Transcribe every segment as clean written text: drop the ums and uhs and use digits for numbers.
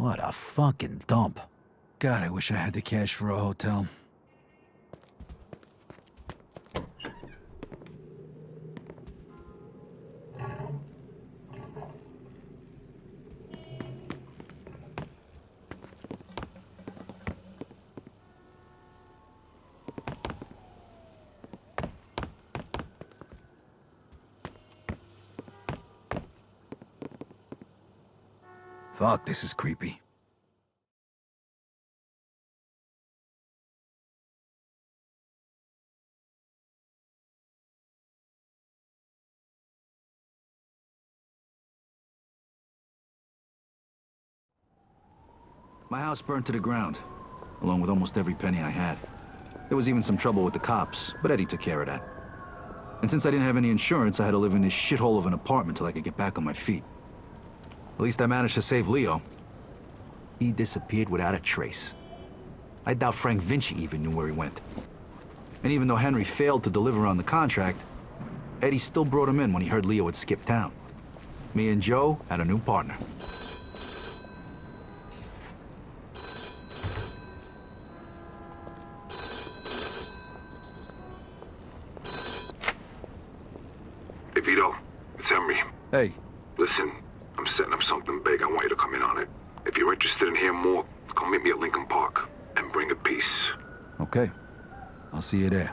What a fucking dump. God, I wish I had the cash for a hotel. Fuck, this is creepy. My house burned to the ground, along with almost every penny I had. There was even some trouble with the cops, but Eddie took care of that. And since I didn't have any insurance, I had to live in this shithole of an apartment till I could get back on my feet. At least I managed to save Leo. He disappeared without a trace. I doubt Frank Vinci even knew where he went. And even though Henry failed to deliver on the contract, Eddie still brought him in when he heard Leo had skipped town. Me and Joe had a new partner. Hey, Vito, it's Henry. Hey. Listen, I'm setting up something big. I want you to come in on it. If you're interested in hearing more, come meet me at Lincoln Park and bring a piece. Okay. I'll see you there.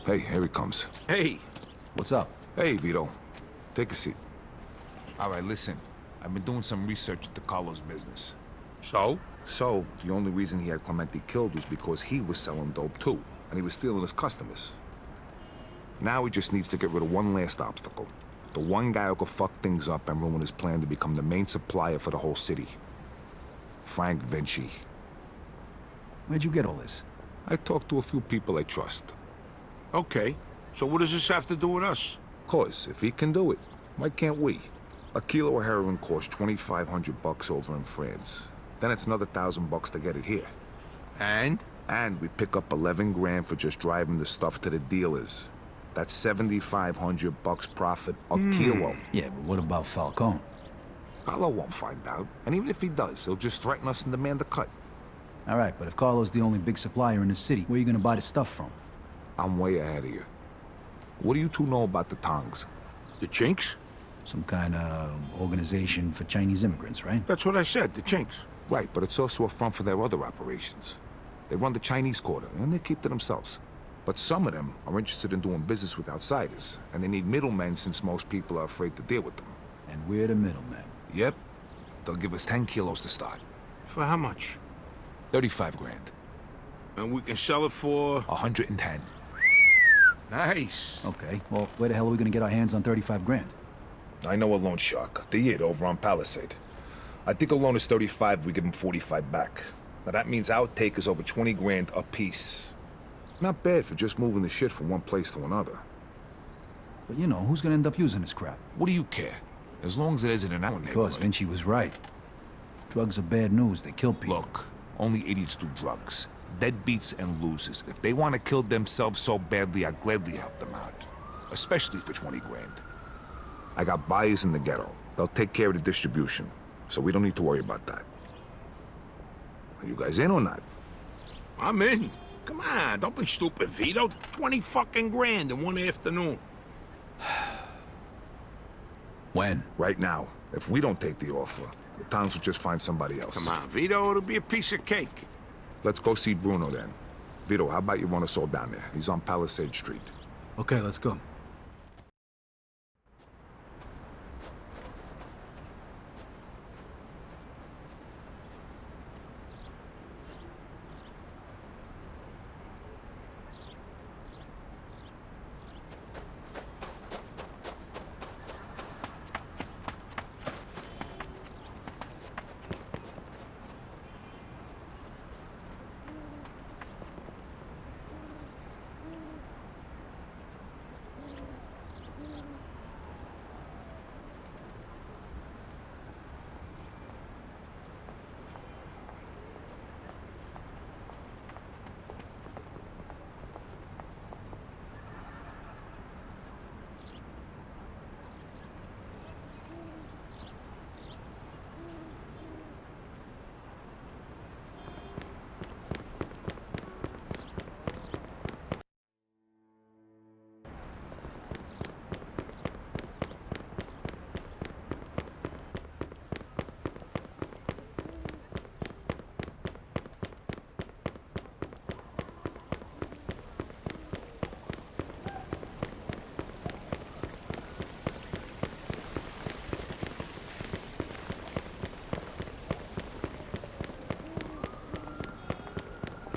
Hey, here he comes. Hey! What's up? Hey, Vito. Take a seat. All right, listen. I've been doing some research into Carlos' business. So? So, the only reason he had Clemente killed was because he was selling dope too, and he was stealing his customers. Now he just needs to get rid of one last obstacle. The one guy who could fuck things up and ruin his plan to become the main supplier for the whole city. Frank Vinci. Where'd you get all this? I talked to a few people I trust. Okay, so what does this have to do with us? Cause if he can do it, why can't we? A kilo of heroin costs $2,500 over in France. Then it's another $1,000 to get it here. And? And we pick up 11 grand for just driving the stuff to the dealers. That's $7,500 profit a kilo. Yeah, but what about Falcone? Carlo won't find out. And even if he does, he'll just threaten us and demand a cut. All right, but if Carlo's the only big supplier in the city, where are you gonna buy the stuff from? I'm way ahead of you. What do you two know about the Tongs? The Chinks? Some kind of organization for Chinese immigrants, right? That's what I said, the Chinks. Right, but it's also a front for their other operations. They run the Chinese quarter, and they keep to themselves. But some of them are interested in doing business with outsiders, and they need middlemen since most people are afraid to deal with them. And we're the middlemen. Yep. They'll give us 10 kilos to start. For how much? 35 grand. And we can sell it for... 110. Nice. Okay, well, where the hell are we gonna get our hands on 35 grand? I know a loan shark, the Yid over on Palisade. I think a loan is 35, we give him 45 back. Now that means our take is over 20 grand a piece. Not bad for just moving the shit from one place to another. But you know, who's gonna end up using this crap? What do you care? As long as it isn't in our Because neighborhood. Vinci was right. Drugs are bad news, they kill people. Look, only idiots do drugs. Deadbeats and losers. If they want to kill themselves so badly, I'd gladly help them out. Especially for 20 grand. I got buyers in the ghetto. They'll take care of the distribution. So we don't need to worry about that. Are you guys in or not? I'm in. Come on, don't be stupid, Vito. 20 fucking grand in one afternoon. When? Right now. If we don't take the offer, the Tongs will just find somebody else. Come on, Vito, it'll be a piece of cake. Let's go see Bruno then. Vito, how about you run us all down there? He's on Palisade Street. Okay, let's go.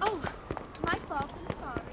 Oh, my fault. I'm sorry.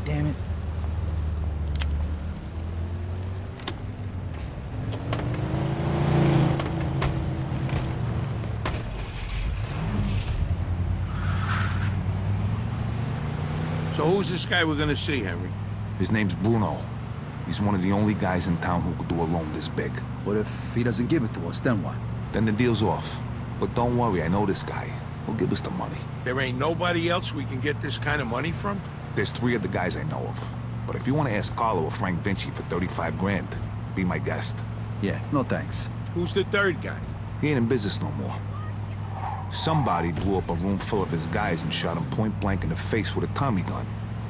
Damn it. So who's this guy we're gonna see, Henry? His name's Bruno. He's one of the only guys in town who could do a loan this big. What if he doesn't give it to us, then what? Then the deal's off. But don't worry, I know this guy. He'll give us the money. There ain't nobody else we can get this kind of money from? There's 3 of the guys I know of. But if you want to ask Carlo or Frank Vinci for 35 grand, be my guest. Yeah, no thanks. Who's the third guy? He ain't in business no more. Somebody blew up a room full of his guys and shot him point blank in the face with a Tommy gun.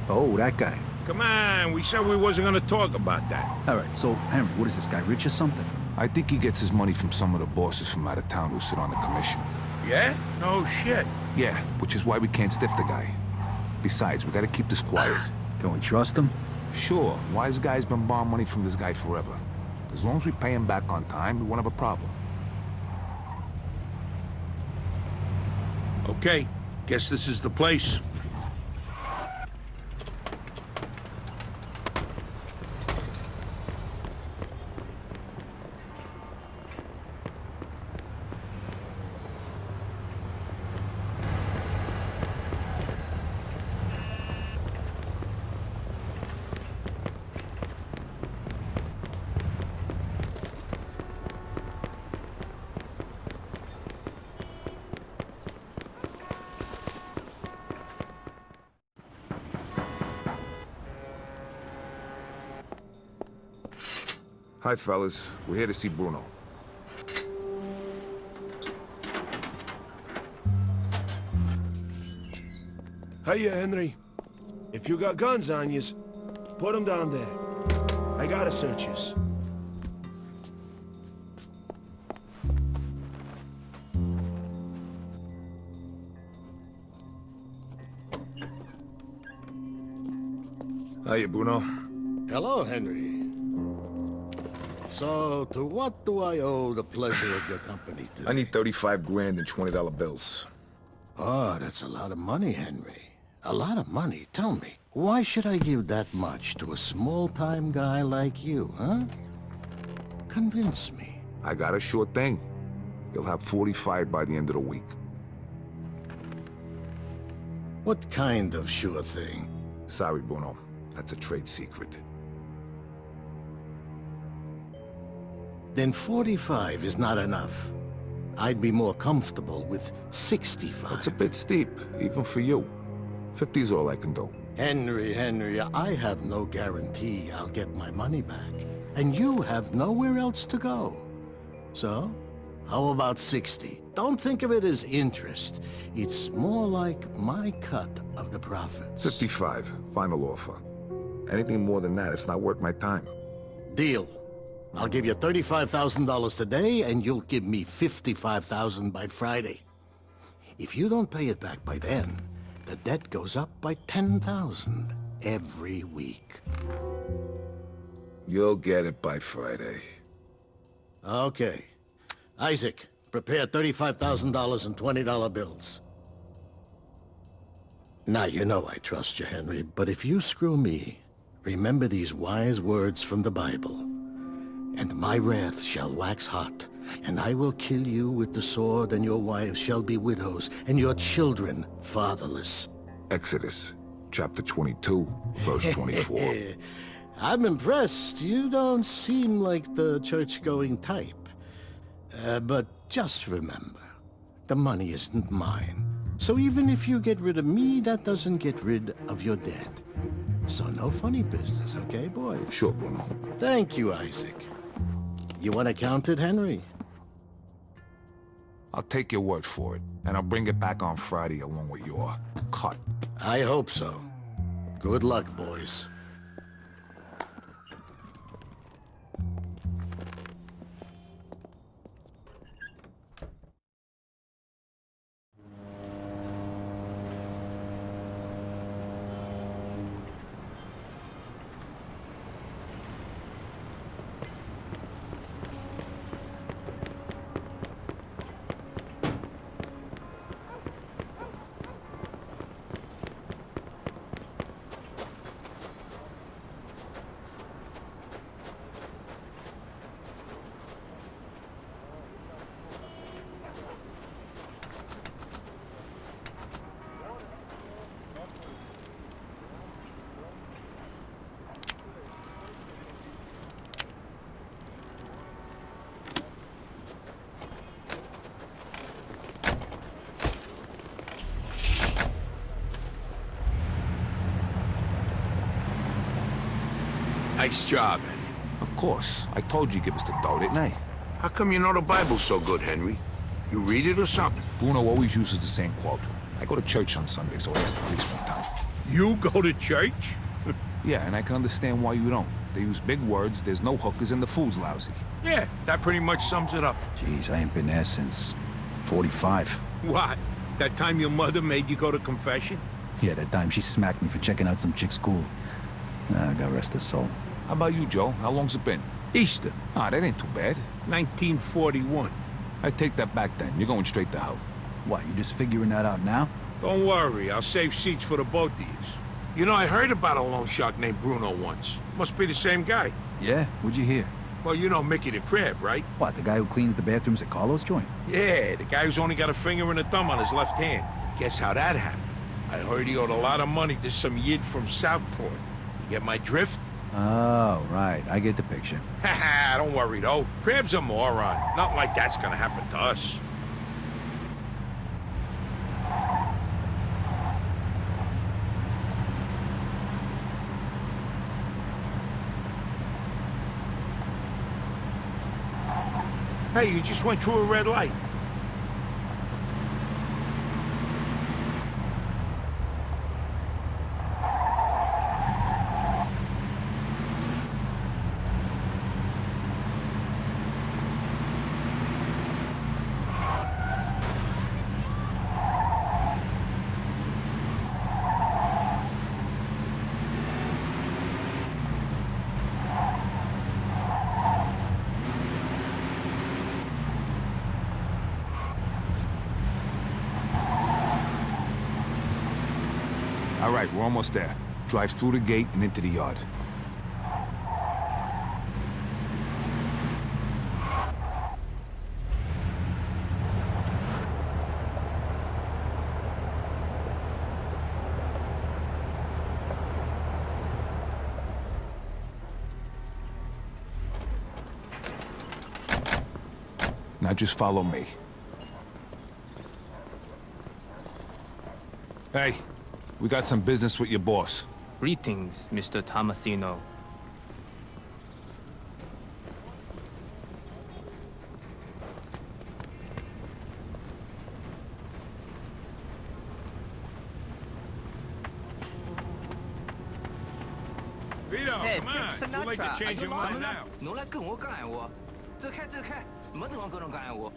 Oh, that guy. Come on, we said we wasn't gonna talk about that. All right, so, Henry, what is this guy, rich or something? I think he gets his money from some of the bosses from out of town who sit on the commission. Yeah? No shit. Yeah, which is why we can't stiff the guy. Besides, we gotta keep this quiet. Can we trust him? Sure, wise guy's been borrowing money from this guy forever. As long as we pay him back on time, we won't have a problem. Okay, guess this is the place. Hi, fellas. We're here to see Bruno. Hiya, Henry. If you got guns on yous, put them down there. I gotta search yous. Hiya, Bruno. Hello, Henry. So, to what do I owe the pleasure of your company today? I need 35 grand in $20 bills. Oh, that's a lot of money, Henry. A lot of money. Tell me, why should I give that much to a small-time guy like you, huh? Convince me. I got a sure thing. You'll have 45 by the end of the week. What kind of sure thing? Sorry, Bruno. That's a trade secret. Then 45 is not enough. I'd be more comfortable with 65. It's a bit steep, even for you. 50's all I can do. Henry, I have no guarantee I'll get my money back. And you have nowhere else to go. So, how about 60? Don't think of it as interest. It's more like my cut of the profits. 55, final offer. Anything more than that, it's not worth my time. Deal. I'll give you $35,000 today, and you'll give me $55,000 by Friday. If you don't pay it back by then, the debt goes up by $10,000 every week. You'll get it by Friday. Okay. Isaac, prepare $35,000 in $20 bills. Now, you know I trust you, Henry, but if you screw me, remember these wise words from the Bible. And my wrath shall wax hot, and I will kill you with the sword, and your wives shall be widows, and your children fatherless. Exodus, chapter 22, verse 24. I'm impressed. You don't seem like the church-going type. But just remember, the money isn't mine. So even if you get rid of me, that doesn't get rid of your debt. So no funny business, okay, boys? Sure, Bruno. Thank you, Isaac. You want to count it, Henry? I'll take your word for it, and I'll bring it back on Friday along with your cut. I hope so. Good luck, boys. Nice job, Henry. Of course. I told you give us the dough, didn't I? How come you know the Bible so good, Henry? You read it or something? Bruno always uses the same quote. I go to church on Sunday, so I asked the priest one time. You go to church? Yeah, and I can understand why you don't. They use big words, there's no hookers, and the food's lousy. Yeah, that pretty much sums it up. Jeez, I ain't been there since 45. What? That time your mother made you go to confession? Yeah, that time she smacked me for checking out some chick's school. God rest her soul. How about you, Joe? How long's it been? Easter, Ah, that ain't too bad. 1941. I take that back then. You're going straight to hell. What, you just figuring that out now? Don't worry, I'll save seats for the both of yous. You know, I heard about a loan shark named Bruno once. Must be the same guy. Yeah? What'd you hear? Well, you know Mickey the Crab, right? What, the guy who cleans the bathrooms at Carlos' joint? Yeah, the guy who's only got a finger and a thumb on his left hand. Guess how that happened? I heard he owed a lot of money to some yid from Southport. You get my drift? Oh, right. I get the picture. Haha, don't worry though. Crab's a moron. Nothing like that's gonna happen to us. Hey, you just went through a red light. All right, we're almost there. Drive through the gate and into the yard. Now just follow me. Hey, we got some business with your boss. Greetings, Mr. Tomasino. Vito, Hey, come on. Frank Too late to Sinatra, change are you your mind lost? now. 侬来跟我讲闲话，走开走开，没地方跟侬讲闲话。